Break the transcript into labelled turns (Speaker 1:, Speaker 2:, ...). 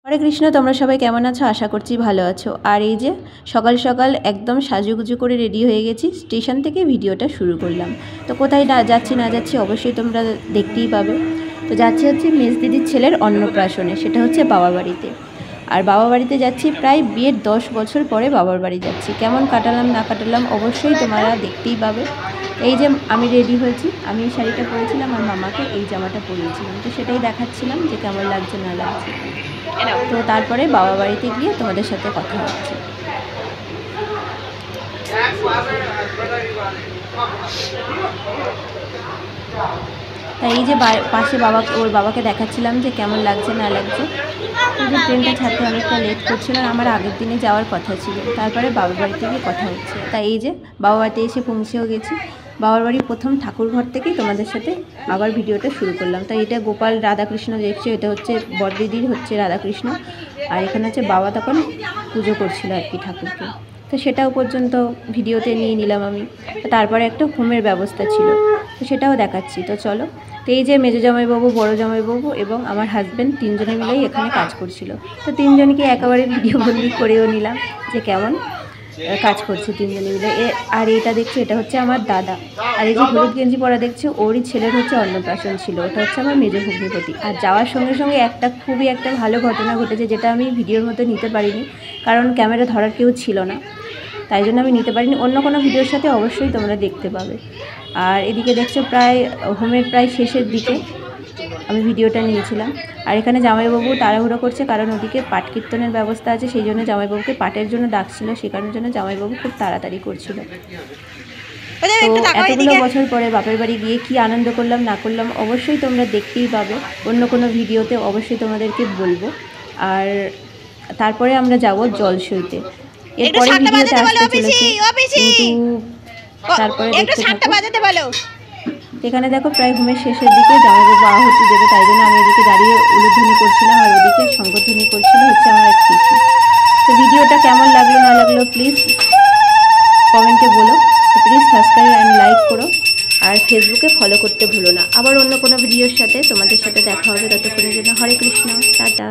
Speaker 1: হরে কৃষ্ণ, তোমরা সবাই কেমন আছো? আশা করছি ভালো আছো। আর এই যে সকাল সকাল একদম সাজুগুজু করে রেডি হয়ে গেছি, স্টেশন থেকে ভিডিওটা শুরু করলাম। তো কোথায় যাচ্ছি অবশ্যই তোমরা দেখতেই পাবে। তো যাচ্ছি হচ্ছে মেজ দিদির ছেলের অন্নপ্রাশনে, সেটা হচ্ছে বাবার বাড়িতে। আর বাবা বাড়িতে যাচ্ছি প্রায় বিয়ের 10 বছর পরে বাবার বাড়ি যাচ্ছি। কেমন কাটালাম না কাটালাম অবশ্যই তোমরা দেখতেই পাবে। এই যে আমি রেডি হয়েছি, আমি এই শাড়িটা পরেছিলাম আর মামাকে এই জামাটা পরিয়েছিলাম, তো সেটাই দেখাচ্ছিলাম যে কেমন লাগছে না লাগছে। তো তারপরে বাবা বাড়িতে গিয়ে তোমাদের সাথে কথা হচ্ছে। তাই এই যে পাশে ওর বাবাকে দেখাচ্ছিলাম যে কেমন লাগছে না লাগছে। এই যে ট্রেনটা ছাড়তে অনেকটা লেট করছিল, আমার আগের দিনে যাওয়ার কথা ছিল। তারপরে বাবার বাড়িতে গিয়ে কথা হচ্ছে। তাই এই যে বাবা বাড়িতে এসে পৌঁছেও গেছি। বাবার বাড়ির প্রথম ঠাকুর ঘর থেকেই তোমাদের সাথে আবার ভিডিওটা শুরু করলাম। তাই এটা গোপাল রাধাকৃষ্ণ দেখছো, এটা হচ্ছে বড়দিদির হচ্ছে রাধাকৃষ্ণ। আর এখানে হচ্ছে বাবা তখন পুজো করছিল আর কি ঠাকুরকে, তো সেটাও পর্যন্ত ভিডিওতে নিয়ে নিলাম আমি। তারপরে একটা হোমের ব্যবস্থা ছিল, তো সেটাও দেখাচ্ছি। তো চলো। তো এই যে মেজো জামাইবাবু, বড় জামাইবাবু এবং আমার হাজব্যান্ড তিনজনে মিলেই এখানে কাজ করছিল। তো তিনজনকে একেবারে ভিডিও বন্দি করেও নিলাম যে কেমন কাজ করছে তিনজনে মিলে। আর এটা দেখছো, এটা হচ্ছে আমার দাদা। আর এই যে হলুদ গেঞ্জি পরা দেখছো, ওরই ছেলের হচ্ছে অন্নপ্রাশন ছিল, ওটা হচ্ছে আমার মেজো ভগ্নিপতি। আর যাওয়ার সঙ্গে সঙ্গে খুবই একটা ভালো ঘটনা ঘটেছে, যেটা আমি ভিডিওর মধ্যে নিতে পারিনি, কারণ ক্যামেরা ধরার কেউ ছিল না, তাই জন্য আমি নিতে পারিনি। অন্য কোনো ভিডিওর সাথে অবশ্যই তোমরা দেখতে পাবে। আর এদিকে দেখছো প্রায় হোমের প্রায় শেষের দিকে আমি ভিডিওটা নিয়েছিলাম। আর এখানে জামাইবাবু তাড়াহুড়ো করছে, কারণ ওদিকে পাট কীর্তনের ব্যবস্থা আছে, সেই জন্য জামাইবাবুকে পাটের জন্য ডাকছিল, সে কারণের জন্য জামাইবাবু খুব তাড়াতাড়ি করছিল। তো এতগুলো বছর পরে বাপের বাড়ি গিয়ে কি আনন্দ করলাম না করলাম অবশ্যই তোমরা দেখতেই পাবে, অন্য কোনো ভিডিওতে অবশ্যই তোমাদেরকে বলবো। আর তারপরে আমরা যাব জলসইতে, এরপরে ভিডিওতে আসতে চলেছে, কিন্তু তারপরে দেখতে থাকো। এখানে দেখো প্রায় হোমের শেষের দিকে জামাইবাবু আহুতি দেবে, তাই জন্য আমি এদিকে দাঁড়িয়ে উলুধ্বনি করছিলাম, আর ওদিকে শঙ্খধ্বনি করছিল হচ্ছে আমার এক পিসি। তো ভিডিওটা কেমন লাগলো না লাগলো প্লিজ কমেন্টে বলো। প্লিজ সাবস্ক্রাইব অ্যান্ড লাইক করো, আর ফেসবুকে ফলো করতে ভুলো না। আবার অন্য কোনো ভিডিওর সাথে তোমাদের সাথে দেখা হবে, ততক্ষণের জন্য হরে কৃষ্ণ, টাটা।